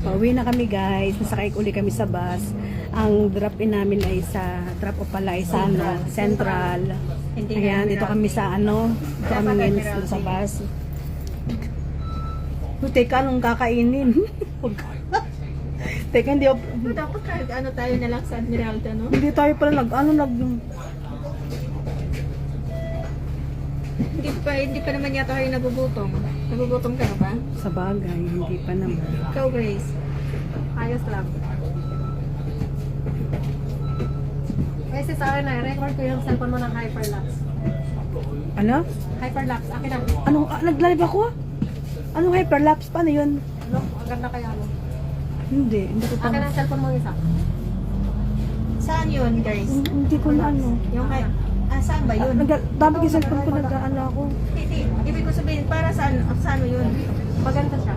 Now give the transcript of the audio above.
Pauwi na kami guys. Nasakay uli kami sa bus. Ang drop-in namin ay sa drop-off pala ay sa ano, Central. Ayan, dito kami sa ano, dito kami ngayon sa bus. Teka, anong kakainin? Teka, hindi ako... Dapat kahit ano tayo na lang sa Admiralta, no? Hindi tayo pala Hindi pa naman yata kayo nagugutom. Nagugutom ka na ba? sa bagay, hindi pa naman. Ikaw, Grace. Ayos lang. Kasi sa akin na, record ko yung cellphone mo ng hyperlapse. Ano? Hyperlapse, akin na. Anong, nag-live ako? Anong hyperlapse? Paano yun? Ano? Ang ganda kaya mo. Hindi ko pa. Akin ang cellphone mo isa. Saan yun, Grace? Hindi ko na ano. Yung kay... saan ba yun? Dami yung cellphone ko, nag-ano ako. Hindi. Ibig ko sabihin, para saan ano yun? Maganda siya.